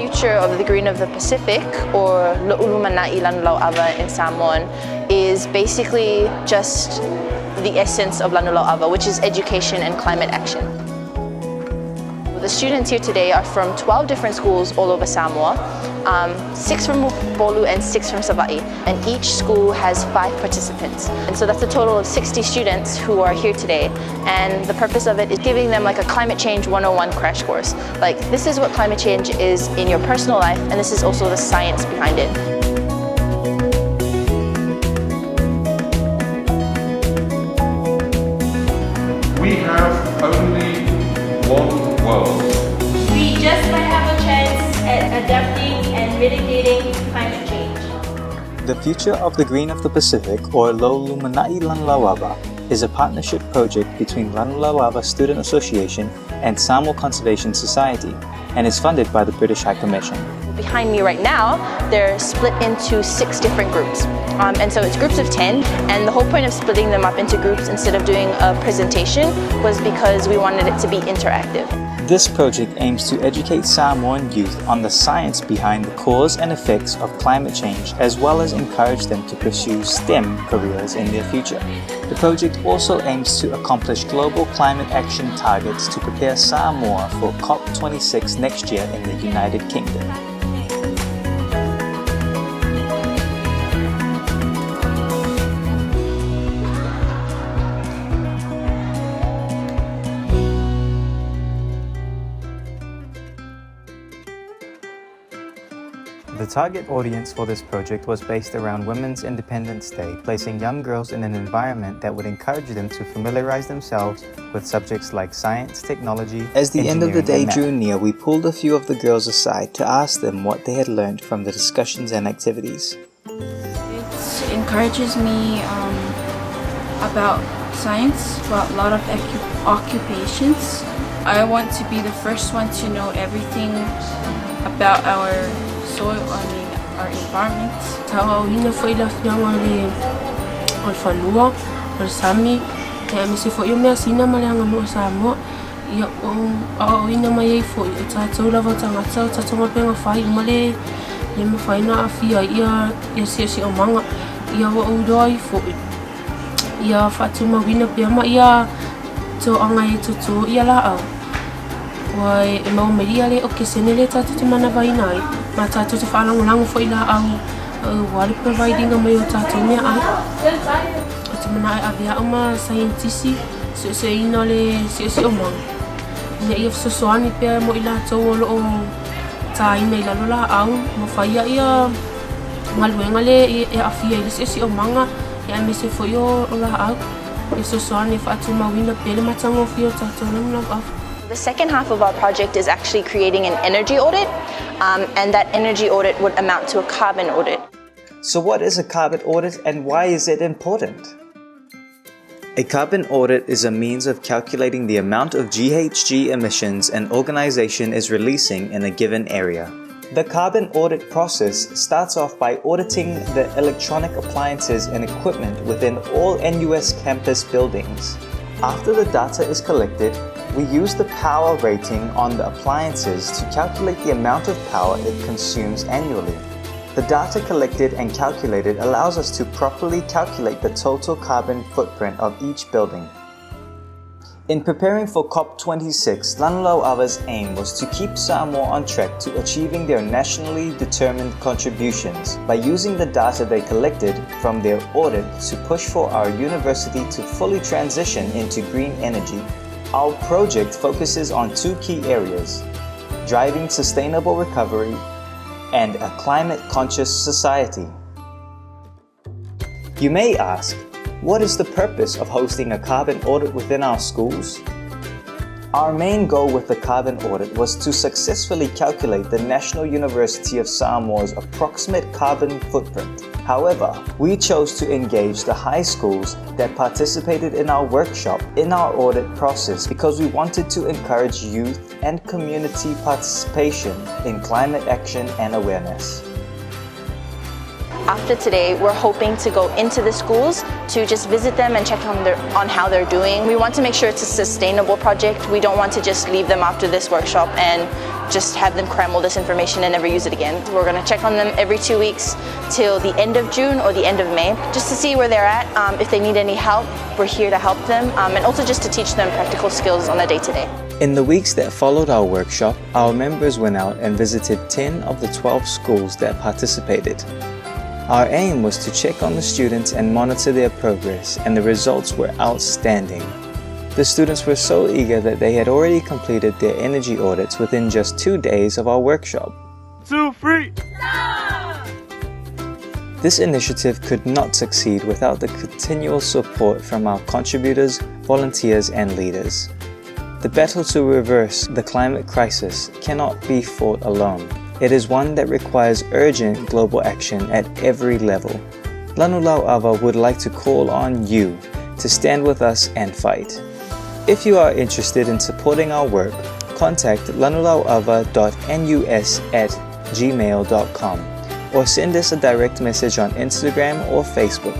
future of the green of the Pacific, or Lu'ulumanai Lanulau'awa in Samoan, is basically just the essence of Lanulau'awa, which is education and climate action. The students here today are from 12 different schools all over Samoa, 6 from Bolu and 6 from Sava'i, and each school has 5 participants. And so that's a total of 60 students who are here today, and the purpose of it is giving them like a climate change 101 crash course. Like, this is what climate change is in your personal life, and this is also the science behind it. We have only one world. We just might have a chance at adapting and mitigating climate change. The Future of the Green of the Pacific, or Lu'ulumanai Lanulau'awa, is a partnership project between Lanulau'awa Student Association and Samoa Conservation Society, and is funded by the British High Commission. Behind me right now, they're split into 6 different groups. And so it's groups of 10, and the whole point of splitting them up into groups instead of doing a presentation was because we wanted it to be interactive. This project aims to educate Samoan youth on the science behind the cause and effects of climate change, as well as encourage them to pursue STEM careers in their future. The project also aims to accomplish global climate action targets to prepare Samoa for COP26 next year in the United Kingdom. The target audience for this project was based around Women's Independence Day, placing young girls in an environment that would encourage them to familiarize themselves with subjects like science, technology, As the end of the day drew near, we pulled a few of the girls aside to ask them what they had learned from the discussions and activities. It encourages me about science, about a lot of occupations. I want to be the first one to know everything about our soil, our environment. Tao ina foi la fianga le o fanua o sami te misi foi me asina malanga no samo ia o ina mai foi o tau lava tanga tau tonga penga fai male le me fai na afia ia si o manga ia o uroi foi ia fatuma wina pe ma ia to anga i to ia la au wai e mau meria le o ke senele tatu te mana vai nai ma tatu te whalangulangu fo ila au wari providing a mai o tatu mea ai o te mana ai avea o ma scientisti se ina le si o mang ina ia fsosoani pia mo ila tau o loo ta ina ila lola au mo whaia ia maluenga le e afia ila si o manga e a mese fo i o la au e fsosoani whaatu mawina pele matango fio tatu langulang au. The second half of our project is actually creating an energy audit, and that energy audit would amount to a carbon audit. So what is a carbon audit and why is it important? A carbon audit is a means of calculating the amount of GHG emissions an organization is releasing in a given area. The carbon audit process starts off by auditing the electronic appliances and equipment within all NUS campus buildings. After the data is collected, we use the power rating on the appliances to calculate the amount of power it consumes annually. The data collected and calculated allows us to properly calculate the total carbon footprint of each building. In preparing for COP26, Lanulau'awa's aim was to keep Samoa on track to achieving their nationally determined contributions by using the data they collected from their audit to push for our university to fully transition into green energy. Our project focuses on 2 key areas: driving sustainable recovery and a climate-conscious society. You may ask, what is the purpose of hosting a carbon audit within our schools? Our main goal with the carbon audit was to successfully calculate the National University of Samoa's approximate carbon footprint. However, we chose to engage the high schools that participated in our workshop in our audit process because we wanted to encourage youth and community participation in climate action and awareness. after today, we're hoping to go into the schools to just visit them and check on how they're doing. We want to make sure it's a sustainable project. We don't want to just leave them after this workshop and just have them cram all this information and never use it again. We're going to check on them every 2 weeks till the end of June or the end of May, just to see where they're at. If they need any help, we're here to help them, and also just to teach them practical skills on a day-to-day. In the weeks that followed our workshop, our members went out and visited 10 of the 12 schools that participated. Our aim was to check on the students and monitor their progress, and the results were outstanding. The students were so eager that they had already completed their energy audits within just 2 days of our workshop. 2, 3. This initiative could not succeed without the continual support from our contributors, volunteers, and leaders. The battle to reverse the climate crisis cannot be fought alone. It is one that requires urgent global action at every level. Lanu Lau'awa would like to call on you to stand with us and fight. If you are interested in supporting our work, contact lanulauava.nus@gmail.com or send us a direct message on Instagram or Facebook.